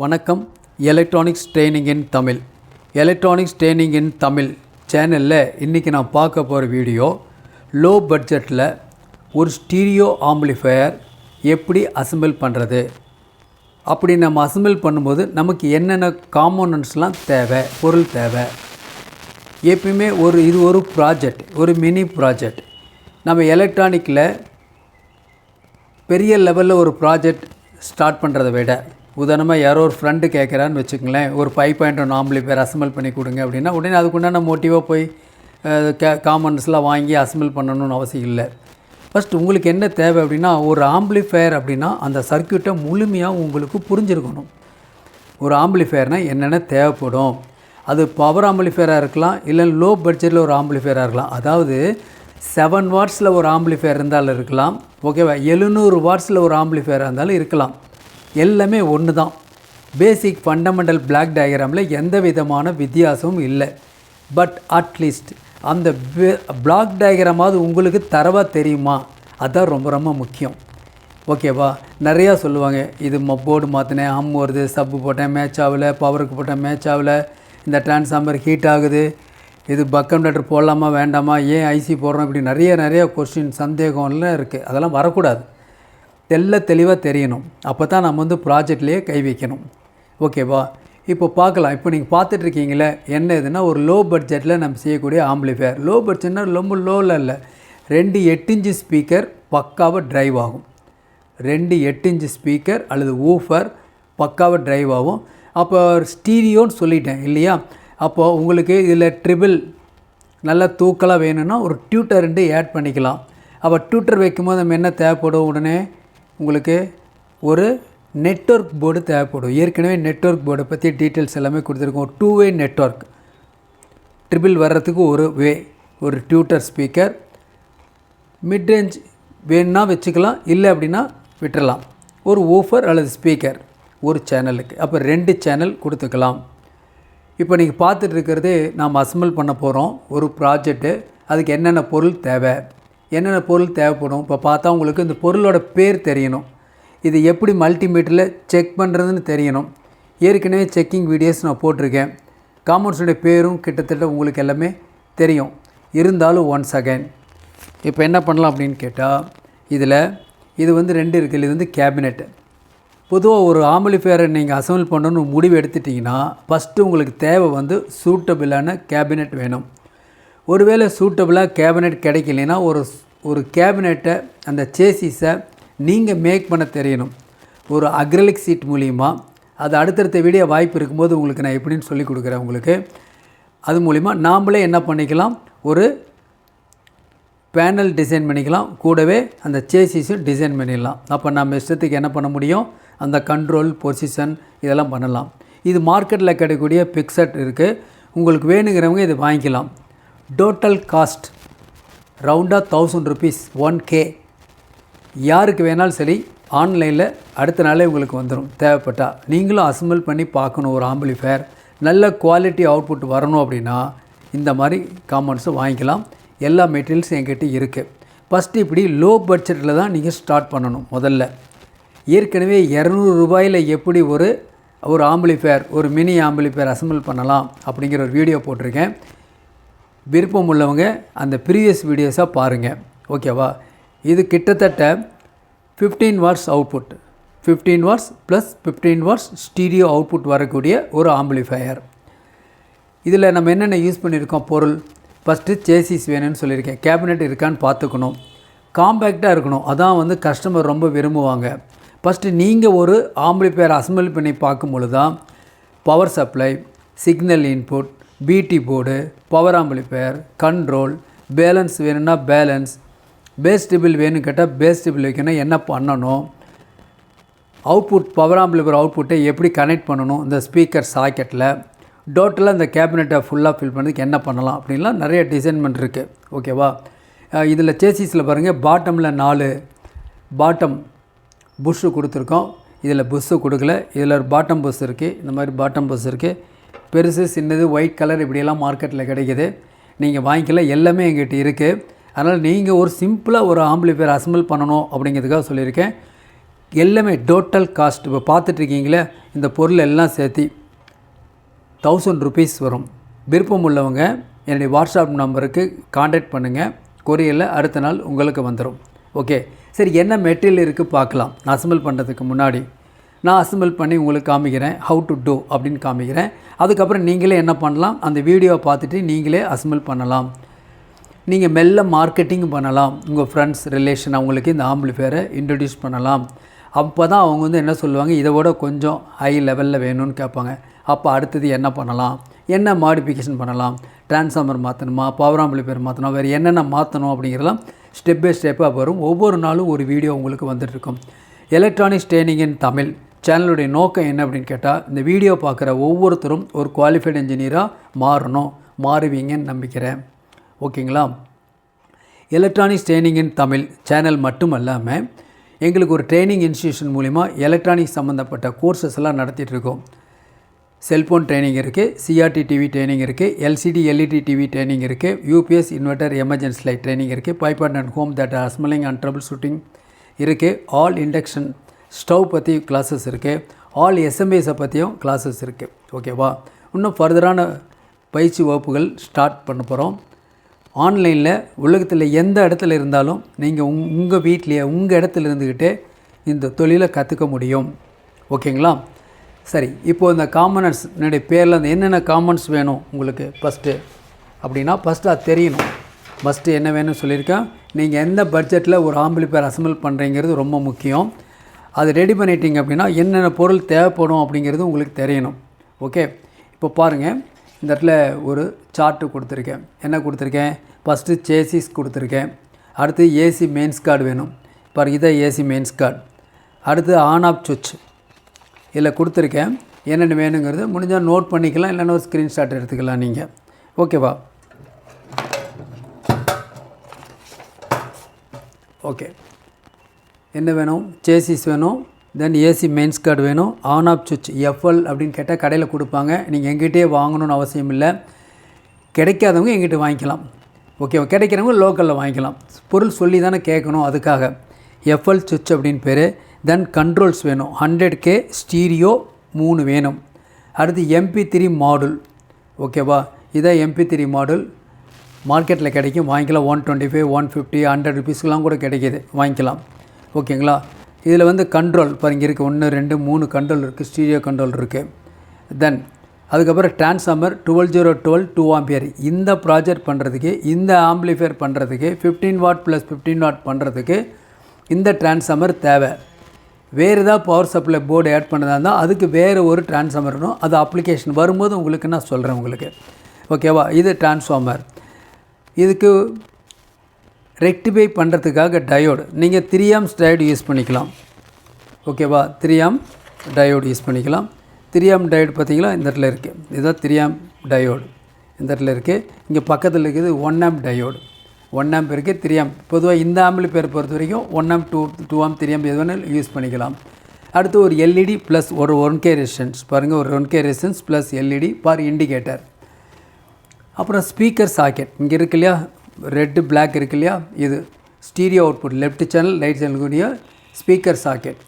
வணக்கம். Electronics training in Tamil. Electronics training in Tamil சேனலில் இன்றைக்கி நான் பார்க்க போகிற வீடியோ லோ பட்ஜெட்டில் ஒரு ஸ்டீரியோ ஆம்பிளிஃபையர் எப்படி அசெம்பிள் பண்ணுறது. அப்படி நம்ம அசெம்பிள் பண்ணும்போது நமக்கு என்னென்ன காம்போனன்ட்ஸ்லாம் தேவை, பொருள் தேவை. எப்பயுமே இது ஒரு ப்ராஜெக்ட், ஒரு மினி ப்ராஜெக்ட். நம்ம எலக்ட்ரானிக்கில் பெரிய லெவலில் ஒரு ப்ராஜெக்ட் ஸ்டார்ட் பண்ணுறதை விட, உதாரணமாக யாரோ ஒரு ஃப்ரெண்டு கேட்குறான்னு வச்சுக்கோங்களேன், ஒரு 5.1 ஆம்பிளிஃபையர் அசெம்பிள் பண்ணி கொடுங்க அப்படின்னா உடனே அதுக்குண்டான மோட்டிவாக போய் காம்பனன்ட்ஸ்லாம் வாங்கி அசெம்பிள் பண்ணணும்னு அவசியம் இல்லை. ஃபஸ்ட் உங்களுக்கு என்ன தேவை அப்படின்னா, ஒரு ஆம்பிளிஃபையர் அப்படின்னா அந்த சர்க்யூட்டை முழுமையாக உங்களுக்கு புரிஞ்சிருக்கணும். ஒரு ஆம்பிளிஃபையர்னால் என்னென்ன தேவைப்படும். அது பவர் ஆம்பிளிஃபையராக இருக்கலாம், இல்லை லோ பட்ஜெட்டில் ஒரு ஆம்பிளிஃபையராக இருக்கலாம். அதாவது 7 வாட்ஸில் ஒரு ஆம்பிளிஃபையர் இருந்தாலும் இருக்கலாம், ஓகேவா, 700 வாட்ஸில் ஒரு ஆம்பிளிஃபையராக இருந்தாலும் இருக்கலாம். எல்லாமே ஒன்று தான். பேசிக் ஃபண்டமெண்டல் பிளாக் டயக்ராமில் எந்த விதமான வித்தியாசமும் இல்லை. பட் அட்லீஸ்ட் அந்த பிளாக் டயக்ராமாவது உங்களுக்கு தரவாக தெரியுமா, அதுதான் ரொம்ப ரொம்ப முக்கியம். ஓகேவா. நிறையா சொல்லுவாங்க, இது போர்டு மாற்றினேன், வருது, சப்பு போட்டேன் மேட்ச் ஆகலை, பவருக்கு போட்டேன் மேட்ச் ஆகலை, இந்த டிரான்ஸ்ஃபார்மர் ஹீட் ஆகுது, இது பக் கன்வெர்ட்டர் போடலாமா வேண்டாமா, ஏன் ஐசி போடுறோம், இப்படி நிறைய கொஸ்டின் சந்தேகம்லாம் இருக்குது. அதெல்லாம் வரக்கூடாது. தெளிவாக தெரியணும். அப்போ தான் நம்ம ப்ராஜெக்ட்லேயே கை வைக்கணும். ஓகேவா. இப்போ பார்க்கலாம். இப்போ நீங்கள் பார்த்துட்ருக்கீங்களே என்ன இதுன்னா, ஒரு லோ பட்ஜெட்டில் நம்ம செய்யக்கூடிய ஆம்பிளிஃபையர். லோ பட்ஜெட்னா ரொம்ப லோவில் இல்லை, 2 8" ஸ்பீக்கர் பக்காவாக ட்ரைவ் ஆகும். 2 8" ஸ்பீக்கர் அல்லது ஊஃபர் பக்காவாக ட்ரைவ் ஆகும். அப்போ ஸ்டீரியோன்னு சொல்லிட்டேன் இல்லையா. அப்போது உங்களுக்கு இதில் ட்ரிபிள் நல்லா தூக்கலாக வேணும்னா ஒரு டியூட்டர் 2 ஆட் பண்ணிக்கலாம். அப்போ டியூட்டர் வைக்கும்போது நம்ம என்ன தேவைப்படும், உடனே உங்களுக்கு ஒரு நெட்வொர்க் போர்டு தேவைப்படும். ஏற்கனவே நெட்வொர்க் போர்டை பற்றி டீட்டெயில்ஸ் எல்லாமே கொடுத்துருக்கோம். 2-வே நெட்வொர்க் ட்ரிபிள் வர்றதுக்கு ஒரு டியூட்டர் ஸ்பீக்கர். மிட்ரேஞ்ச் வேணுன்னா வச்சுக்கலாம், இல்லை அப்படின்னா விட்டுறலாம். ஒரு ஊஃபர் அல்லது ஸ்பீக்கர் ஒரு சேனலுக்கு, அப்போ 2 சேனல் கொடுத்துக்கலாம். இப்போ நீங்கள் பார்த்துட்டு இருக்கிறது நாம் அசெம்பிள் பண்ண போகிறோம் ஒரு ப்ராஜெக்ட்டு. அதுக்கு என்னென்ன பொருள் தேவைப்படும். இப்போ பார்த்தா உங்களுக்கு இந்த பொருளோட பேர் தெரியணும். இது எப்படி மல்டிமீட்டரில் செக் பண்ணுறதுன்னு தெரியணும். ஏற்கனவே செக்கிங் வீடியோஸ் நான் போட்டிருக்கேன். காம்பவுண்ட்ஸுடைய பேரும் கிட்டத்தட்ட உங்களுக்கு எல்லாமே தெரியும். இருந்தாலும் ஒன்ஸ் அகைன் இப்போ என்ன பண்ணலாம் அப்படின்னு கேட்டால், இது 2 இருக்குது. இது கேபினெட்டு. பொதுவாக ஒரு ஆம்பிளிஃபையரை நீங்கள் அசெம்பிள் பண்ணணும்னு முடிவு எடுத்துட்டிங்கன்னா, ஃபஸ்ட்டு உங்களுக்கு தேவை சூட்டபிளான கேபினெட் வேணும். ஒருவேளை சூட்டபிளாக கேபினெட் கிடைக்கலைன்னா ஒரு கேபினெட்டை அந்த சேசிஸை நீங்கள் மேக் பண்ண தெரியணும். ஒரு அக்ரிலிக் சீட் மூலிமா. அது அடுத்தடுத்த வீடியோ வாய்ப்பு இருக்கும்போது உங்களுக்கு நான் எப்படின்னு சொல்லி கொடுக்குறேன் உங்களுக்கு. அது மூலிமா நாம்ளே என்ன பண்ணிக்கலாம், ஒரு பேனல் டிசைன் பண்ணிக்கலாம், கூடவே அந்த சேசிஸும் டிசைன் பண்ணிடலாம். அப்போ நம்ம இஷ்டத்துக்கு என்ன பண்ண முடியும், அந்த கண்ட்ரோல் பொசிஷன் இதெல்லாம் பண்ணலாம். இது மார்க்கெட்டில் கிடைக்கக்கூடிய பிக்சட் இருக்குது. உங்களுக்கு வேணுங்கிறவங்க இது வாங்கிக்கலாம். டோட்டல் காஸ்ட் ரவுண்டாக 1000 rupees, 1K. யாருக்கு வேணாலும் சரி, ஆன்லைனில் அடுத்த நாளே உங்களுக்கு வந்துடும். தேவைப்பட்டால் நீங்களும் அசெம்பிள் பண்ணி பார்க்கணும். ஒரு ஆம்பிளிஃபையர் நல்ல குவாலிட்டி அவுட்புட் வரணும் அப்படின்னா இந்த மாதிரி காம்பவுண்ட்ஸை வாங்கிக்கலாம். எல்லா மெட்டீரியல்ஸும் என்கிட்ட இருக்குது. ஃபஸ்ட்டு இப்படி லோ பட்ஜெட்டில் தான் நீங்கள் ஸ்டார்ட் பண்ணணும். முதல்ல ஏற்கனவே 200 ரூபாயில் எப்படி ஒரு ஆம்பிளிஃபையர், ஒரு மினி ஆம்பிளிஃபையர் அசெம்பிள் பண்ணலாம் அப்படிங்கிற ஒரு வீடியோ போட்டிருக்கேன். விருப்பம் உள்ளவங்க அந்த ப்ரீவியஸ் வீடியோஸாக பாருங்கள். ஓகேவா. இது கிட்டத்தட்ட 15 watts output, 15 watts plus 15 watts stereo output வரக்கூடிய ஒரு ஆம்பிளிஃபையர். இதில் நம்ம என்னென்ன யூஸ் பண்ணியிருக்கோம் பொருள். ஃபஸ்ட்டு சேசிஸ் வேணும்னு சொல்லியிருக்கேன். கேபினெட் இருக்கான்னு பார்த்துக்கணும். காம்பேக்டாக இருக்கணும். அதான் கஸ்டமர் ரொம்ப விரும்புவாங்க. ஃபஸ்ட்டு நீங்கள் ஒரு ஆம்பிளிஃபையர் அசெம்பிள் பண்ணி பார்க்கும்பொழுது தான் பவர் சப்ளை, சிக்னல் இன்புட், பிடி board, power amplifier, control, balance வேணும்னா பேலன்ஸ், பேஸ் டிபிள் வேணும் கேட்டால் பேஸ் டிபிள் வைக்கணும், என்ன பண்ணணும், அவுட்புட் பவர் ஆம்பிளிஃபையர் அவுட்புட்டை எப்படி கனெக்ட் பண்ணணும் இந்த ஸ்பீக்கர் சாக்கெட்டில், டோட்டலாக இந்த கேபினெட்டை ஃபுல்லாக ஃபில் பண்ணுறதுக்கு என்ன பண்ணலாம் அப்படின்லாம் நிறைய டிசைன்மெண்ட் இருக்குது. ஓகேவா. இதில் சேசிஸில் பாருங்கள், பாட்டமில் 4 பாட்டம் புஷ்ஷு கொடுத்துருக்கோம். இதில் புஷ்ஷு கொடுக்கல. இதில் ஒரு பாட்டம் புஷ் இருக்குது. இந்த மாதிரி பாட்டம் புஷ் இருக்குது. பெருசு சின்னது ஒயிட் கலர் இப்படியெல்லாம் மார்க்கெட்டில் கிடைக்கிது. நீங்கள் வாங்கிக்கலாம். எல்லாமே எங்கிட்ட இருக்குது. அதனால் நீங்கள் ஒரு சிம்பிளாக ஒரு ஆம்பிளிஃபையர் அசெம்பிள் பண்ணணும் அப்படிங்கிறதுக்காக சொல்லியிருக்கேன். எல்லாமே டோட்டல் காஸ்ட் இப்போ பார்த்துட்ருக்கீங்களே, இந்த பொருள் எல்லாம் சேர்த்து 1000 rupees வரும். விருப்பம் உள்ளவங்க என்னுடைய வாட்ஸ்அப் நம்பருக்கு காண்டாக்ட் பண்ணுங்கள். கொரியரில் அடுத்த நாள் உங்களுக்கு வந்துடும். ஓகே, சரி, என்ன மெட்டீரியல் இருக்குது பார்க்கலாம். நான் அசம்பிள் பண்ணுறதுக்கு முன்னாடி நான் அசம்பிள் பண்ணி உங்களுக்கு காமிக்கிறேன். ஹவு டு டூ அப்படின்னு காமிக்கிறேன். அதுக்கப்புறம் நீங்களே என்ன பண்ணலாம், அந்த வீடியோவை பார்த்துட்டு நீங்களே அசம்பிள் பண்ணலாம். நீங்கள் மெல்ல மார்க்கெட்டிங் பண்ணலாம். உங்கள் ஃப்ரெண்ட்ஸ் ரிலேஷன் அவங்களுக்கு இந்த ஆம்பிளிஃபையரை இன்ட்ரடியூஸ் பண்ணலாம். அப்போ தான் அவங்க வந்து என்ன சொல்லுவாங்க, இதை விட கொஞ்சம் ஹை லெவலில் வேணும்னு கேட்பாங்க. அப்போ அடுத்தது என்ன பண்ணலாம், என்ன மாடிஃபிகேஷன் பண்ணலாம், ட்ரான்ஸ்ஃபார்மர் மாற்றணுமா, பவர் ஆம்பிளிஃபையர் மாற்றணும், வேறு என்னென்ன மாற்றணும் அப்படிங்கிறலாம் ஸ்டெப் பை ஸ்டெப்பாக வரும். ஒவ்வொரு நாளும் ஒரு வீடியோ உங்களுக்கு வந்துட்டுருக்கும். எலக்ட்ரானிக்ஸ் ட்ரெயினிங் இன் தமிழ் சேனலுடைய நோக்கம் என்ன அப்படின்னு கேட்டால், இந்த வீடியோ பார்க்குற ஒவ்வொருத்தரும் ஒரு குவாலிஃபைடு இன்ஜினியராக மாறுவீங்கன்னு நம்பிக்கிறேன். ஓகேங்களா? Electronics training in Tamil channel மட்டும் இல்லாமல் எங்களுக்கு ஒரு ட்ரைனிங் இன்ஸ்டியூஷன் மூலிமா எலக்ட்ரானிக்ஸ் சம்மந்தப்பட்ட கோர்சஸ் எல்லாம் நடத்திட்டுருக்கோம். செல்ஃபோன் ட்ரைனிங் இருக்குது, சிஆர்டி டிவி ட்ரைனிங் இருக்குது, எல்சிடி எல்இடி டிவி ட்ரைனிங் இருக்குது, UPS inverter emergency light training இருக்குது, pipe and home that assembling and troubleshooting இருக்குது, ஆல் இண்டக்ஷன் ஸ்டவ் பற்றி கிளாஸஸ் இருக்குது, ஆல் எஸ்எம்பிஎஸை பற்றியும் கிளாஸஸ் இருக்குது. ஓகேவா? இன்னும் ஃபர்தரான பயிற்சி வகுப்புகள் ஸ்டார்ட் பண்ண போகிறோம். ஆன்லைனில் உலகத்தில் எந்த இடத்துல இருந்தாலும் நீங்கள் உங்கள் வீட்லேயே உங்கள் இடத்துல இருந்துக்கிட்டே இந்த தொழிலை கற்றுக்க முடியும். ஓகேங்களா? சரி, இப்போது இந்த காம்பனன்ட்ஸ் என்னுடைய பேரில் அந்த என்னென்ன காம்பனன்ட்ஸ் வேணும் உங்களுக்கு ஃபஸ்ட்டு அப்படின்னா, ஃபஸ்ட்டு அது தெரியணும். ஃபஸ்ட்டு என்ன வேணும்னு சொல்லியிருக்கேன். நீங்கள் எந்த பட்ஜெட்டில் ஒரு ஆம்பிளிஃபையர் அசம்பிள் பண்ணுறீங்கிறது ரொம்ப முக்கியம். அது ரெடி பண்ணிட்டீங்க அப்படின்னா என்னென்ன பொருள் தேவைப்படும் அப்படிங்கிறது உங்களுக்கு தெரியணும். ஓகே, இப்போ பாருங்கள், இந்த இடத்துல ஒரு சார்ட்டு கொடுத்துருக்கேன். என்ன கொடுத்துருக்கேன்? ஃபஸ்ட்டு சேசிஸ் கொடுத்துருக்கேன். அடுத்து ஏசி மெயின்ஸ் கார்டு வேணும். பாருங்கள், இதை ஏசி மெயின்ஸ் கார்டு. அடுத்து ஆன் ஆஃப் சுவிட்ச் இதில் கொடுத்துருக்கேன். என்னென்ன வேணுங்கிறது முடிஞ்சால் நோட் பண்ணிக்கலாம், இல்லைன்னா ஒரு ஸ்க்ரீன்ஷாட் எடுத்துக்கலாம் நீங்கள். ஓகேவா? ஓகே, என்ன வேணும்? சேசிஸ் வேணும், தென் ஏசி மெயின்ஸ் கார்டு வேணும், ஆன் ஆஃப் சுவிட்ச் எஃப்எல் அப்படின்னு கேட்டால் கடையில் கொடுப்பாங்க. நீங்கள் எங்கிட்டே வாங்கணும்னு அவசியம் இல்லை. கிடைக்காதவங்க எங்கிட்ட வாங்கிக்கலாம். ஓகேவா? கிடைக்கிறவங்க லோக்கலில் வாங்கிக்கலாம். பொருள் சொல்லி தானே கேட்கணும், அதுக்காக எஃப்எல் சுவிட்ச் அப்படின்னு பேர். தென் கண்ட்ரோல்ஸ் வேணும். 100K ஸ்டீரியோ 3 வேணும். அடுத்து MP3 மாடுல். ஓகேவா? இதான் MP3 மாடுல். மார்க்கெட்டில் கிடைக்கும், வாங்கிக்கலாம். 125, 150, 100 rupeesலாம் கூட கிடைக்கிது, வாங்கிக்கலாம். ஓகேங்களா? இதில் வந்து கண்ட்ரோல் பாருங்க இருக்குது. 1 2 3 கண்ட்ரோல் இருக்குது, ஸ்டீரியோ கண்ட்ரோல் இருக்குது. தென் அதுக்கப்புறம் ட்ரான்ஸ்ஃபார்மர் 12012 2 ஆம்பியர். இந்த ப்ராஜெக்ட் பண்ணுறதுக்கு, இந்த ஆம்பிளிஃபையர் பண்ணுறதுக்கு 15 வாட் + 15 வாட் பண்ணுறதுக்கு இந்த ட்ரான்ஸ்ஃபார்மர் தேவை. வேறு ஏதாவது பவர் சப்ளை போர்டு ஆட் பண்ணதாக இருந்தால் அதுக்கு வேறு ஒரு ட்ரான்ஸ்ஃபார்மர் வேணும். அது அப்ளிகேஷன் வரும்போது உங்களுக்கு நான் சொல்கிறேன் உங்களுக்கு. ஓகேவா? இது ட்ரான்ஸ்ஃபார்மர். இதுக்கு ரெக்டிஃபை பண்ணுறதுக்காக டயோடு. நீங்கள் 3 amps டயோடு யூஸ் பண்ணிக்கலாம். ஓகேவா? 3 amp டயோடு யூஸ் பண்ணிக்கலாம். 3 amp டயோடு பார்த்தீங்களா, இந்த இடத்துல இருக்குது. இதுதான் 3 amp டயோடு, இந்த இடத்துல இருக்குது. இங்கே பக்கத்தில் இருக்குது 1 amp டயோடு. 1 amp இருக்குது, 3 amp. பொதுவாக இந்த ஆம்பிளிஃபையர் பொறுத்த வரைக்கும் 1 amp 2 amp 3 amp எது வேணாலும் யூஸ் பண்ணிக்கலாம். அடுத்து ஒரு எல்இடி ப்ளஸ் ஒரு 1K ரெசிஸ்டன்ஸ். பாருங்கள், ஒரு 1K resistance plus LED for indicator. அப்புறம் ஸ்பீக்கர் சாக்கெட் இங்கே இருக்கு இல்லையா, ரெட்டு பிளாக் இருக்கு இல்லையா, இது stereo output, left channel right சேனலுக்குரிய ஸ்பீக்கர் சாக்கெட்.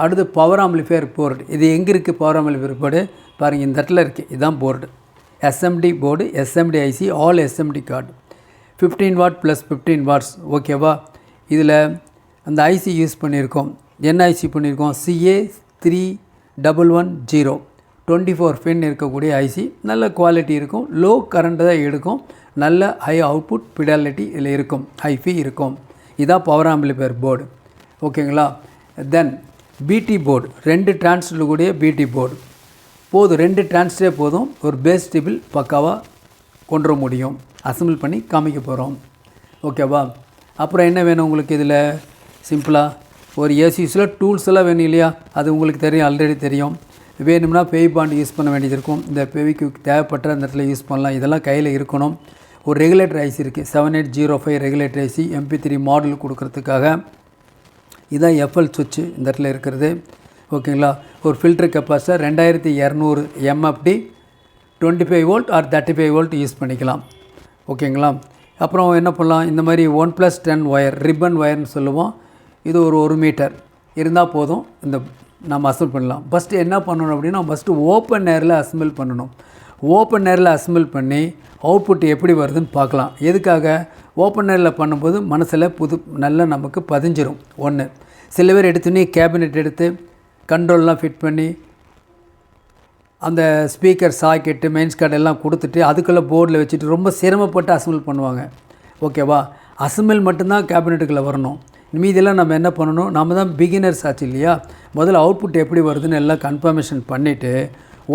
அடுத்து பவர் ஆம்பிளிஃபையர் போர்டு. இது எங்கே இருக்குது பவர் ஆம்பிளிஃபையர் போர்டு? பாருங்கள், இந்த இடத்துல இருக்குது. இதுதான் board. SMD board, SMD IC, all SMD card. 15 watt + 15 watts. ஓகேவா? இதில் அந்த ஐசி யூஸ் பண்ணியிருக்கோம். என்ன ஐசி பண்ணியிருக்கோம்? CA3110 24 பின் இருக்கக்கூடிய ஐசி. நல்ல குவாலிட்டி இருக்கும், லோ கரண்ட் தான் எடுக்கும், நல்ல ஹை அவுட்புட் ஃபிடாலிட்டி இதில் இருக்கும், ஹைஃபி இருக்கும். இதான் பவர் ஆம்பிளிஃபையர் போர்டு. ஓகேங்களா? தென் பிடி போர்டு, 2 டிரான்சிஸ்டர் கூடிய பிடி போர்டு போதும். 2 டிரான்சிஸ்டரே போதும், ஒரு பேஸ் டேபிள் பக்காவாக கொண்டு வர முடியும். அசம்பிள் பண்ணி காமிக்க போகிறோம். ஓகேவா? அப்புறம் என்ன வேணும் உங்களுக்கு? இதில் சிம்பிளாக ஒரு ஏசிஸில் டூல்ஸ் எல்லாம் வேணும் இல்லையா, அது உங்களுக்கு தெரியும், ஆல்ரெடி தெரியும். வேணும்னா பேய் பாண்ட் யூஸ் பண்ண வேண்டியது இருக்கும். இந்த பேவிக்கு தேவைப்பட்ட அந்த இடத்துல யூஸ் பண்ணலாம். இதெல்லாம் கையில் இருக்கணும். ஒரு ரெகுலேட்டர் ஐசி இருக்குது, 7805 ரெகுலேட்டர் ஐசி, MP3 மாடல் கொடுக்கறதுக்காக. இதான் எஃப்எல் சுவிட்சு இந்த இடத்துல இருக்கிறது. ஓகேங்களா? ஒரு filter capacitor 2200 MFD 25 volt or 35 volt use பண்ணிக்கலாம். ஓகேங்களா? அப்புறம் என்ன பண்ணலாம்? இந்த மாதிரி 1+10 ஒயர், ரிப்பன் ஒயர்னு சொல்லுவோம். இது ஒரு 1 மீட்டர் இருந்தால் போதும். இந்த நம்ம அசம்பிள் பண்ணலாம். ஃபஸ்ட்டு என்ன பண்ணணும் அப்படின்னா, ஃபஸ்ட்டு ஓப்பன் ஏரில் அசம்பிள் பண்ணணும். ஓப்பன் ஏரில் அசம்பிள் பண்ணி அவுட்புட் எப்படி வருதுன்னு பார்க்கலாம். எதுக்காக? ஓப்பன் ஏரில் பண்ணும்போது மனசில் நல்லா நமக்கு பதிஞ்சிரும். ஒன்று, சில பேர் எடுத்துன்னே கேபினெட் எடுத்து கண்ட்ரோல்லாம் ஃபிட் பண்ணி அந்த ஸ்பீக்கர் சாக்கெட்டு மெயின்ஸ் கார்டு எல்லாம் கொடுத்துட்டு அதுக்குள்ளே போர்டில் வச்சுட்டு ரொம்ப சிரமப்பட்டு அசம்பிள் பண்ணுவாங்க. ஓகேவா? அசம்பிள் மட்டும்தான் கேபினெட்டுக்குள்ளே வரணும். மீதெல்லாம் நம்ம என்ன பண்ணணும், நம்ம தான் பிகினர்ஸ் ஆச்சு இல்லையா? முதல்ல அவுட்புட் எப்படி வருதுன்னு எல்லாம் கன்ஃபர்மேஷன் பண்ணிவிட்டு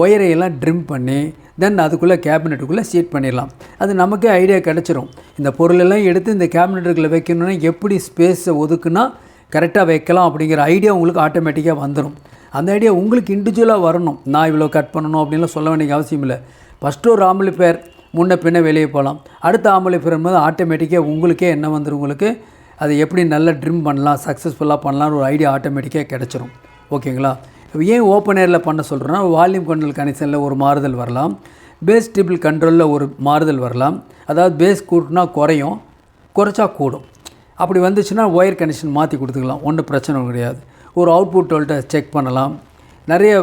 ஒயரையெல்லாம் ட்ரிம் பண்ணி தென் அதுக்குள்ளே கேபினெட்டுக்குள்ளே சீட் பண்ணிடலாம். அது நமக்கே ஐடியா கிடச்சிரும். இந்த பொருளெல்லாம் எடுத்து இந்த கேபினெட்டுக்குள்ளே வைக்கணுன்னா எப்படி ஸ்பேஸை ஒதுக்குன்னா கரெக்டாக வைக்கலாம் அப்படிங்கிற ஐடியா உங்களுக்கு ஆட்டோமேட்டிக்காக வந்துடும். அந்த ஐடியா உங்களுக்கு இண்டிவிஜுவலாக வரணும். நான் இவ்வளோ கட் பண்ணணும் அப்படின்லாம் சொல்ல வேண்டிய அவசியம் இல்லை. ஃபஸ்ட்டு ஒரு ஆம்பிளிஃபையர் முன்ன பின்ன வெளியே போகலாம். அடுத்த ஆம்பிளிஃபையர் போது ஆட்டோமேட்டிக்காக உங்களுக்கே என்ன வந்துடும், உங்களுக்கு அதை எப்படி நல்லா ட்ரிம் பண்ணலாம், சக்ஸஸ்ஃபுல்லாக பண்ணலாம்னு ஒரு ஐடியா ஆட்டோமேட்டிக்காக கிடச்சிரும். ஓகேங்களா? ஏன் ஓப்பன் ஏரில் பண்ண சொல்கிறேன்னா, வால்யூம் கண்ட்ரோல் கனெக்ஷனில் ஒரு மாறுதல் வரலாம், பேஸ் ட்ரிபிள் கண்ட்ரோலில் ஒரு மாறுதல் வரலாம். அதாவது பேஸ் கூட்டினா குறையும், குறைச்சா கூடும். அப்படி வந்துச்சுன்னா ஒயர் கனெக்ஷன் மாற்றி கொடுத்துக்கலாம். ஒன்றும் பிரச்சனை கிடையாது. ஒரு அவுட்புட் வோல்டேஜ் செக் பண்ணலாம். நிறைய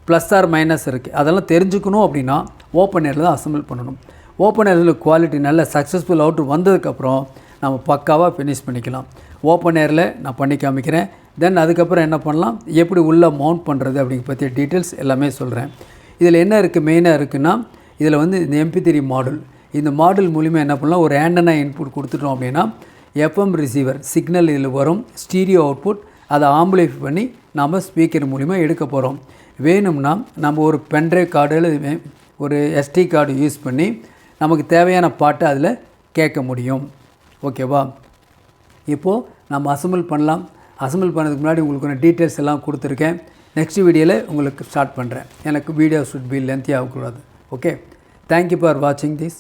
ப்ளஸ் ஆர் மைனஸ் இருக்குது. அதெல்லாம் தெரிஞ்சுக்கணும் அப்படின்னா ஓப்பன் ஏரில் தான் அசம்பிள் பண்ணணும். ஓப்பன் ஏரில் குவாலிட்டி நல்ல சக்ஸஸ்ஃபுல் அவுட் வந்ததுக்கப்புறம் நம்ம பக்காவாக ஃபினிஷ் பண்ணிக்கலாம். ஓப்பன் ஏரில் நான் பண்ணி காமிக்கிறேன். தென் அதுக்கப்புறம் என்ன பண்ணலாம், எப்படி உள்ளே மவுண்ட் பண்ணுறது அப்படிங்கிற பற்றிய டீட்டெயில்ஸ் எல்லாமே சொல்கிறேன். இதில் என்ன இருக்குது, மெயினாக இருக்குன்னா இதில் வந்து இந்த MP3 மாடல், இந்த மாடல் மூலிமா என்ன பண்ணலாம், ஒரு ஆண்டனா இன்புட் கொடுத்துட்டோம் அப்படின்னா FM ரிசீவர் சிக்னல் இதில் வரும், ஸ்டீரியோ அவுட்புட், அதை ஆம்பிளிஃபை பண்ணி நாம் ஸ்பீக்கர் மூலிமா எடுக்க போகிறோம். வேணும்னா நம்ம ஒரு பென்ட்ரைவ் கார்டில் ஒரு SD கார்டு யூஸ் பண்ணி நமக்கு தேவையான பாட்டை அதில் கேட்க முடியும். ஓகேவா? இப்போது நம்ம அசம்பிள் பண்ணலாம். அசம்பிள் பண்ணதுக்கு முன்னாடி உங்களுக்கு டீட்டெயில்ஸ் எல்லாம் கொடுத்துருக்கேன். நெக்ஸ்ட் வீடியோவில் உங்களுக்கு ஸ்டார்ட் பண்ணுறேன். எனக்கு வீடியோ ஷுட் பி லென்த்தி ஆகக்கூடாது. ஓகே, தேங்க்யூ ஃபார் வாட்சிங் திஸ்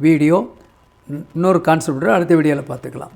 வீடியோ. இன்னொரு கான்செப்டோட அடுத்த வீடியோவில் பார்த்துக்கலாம்.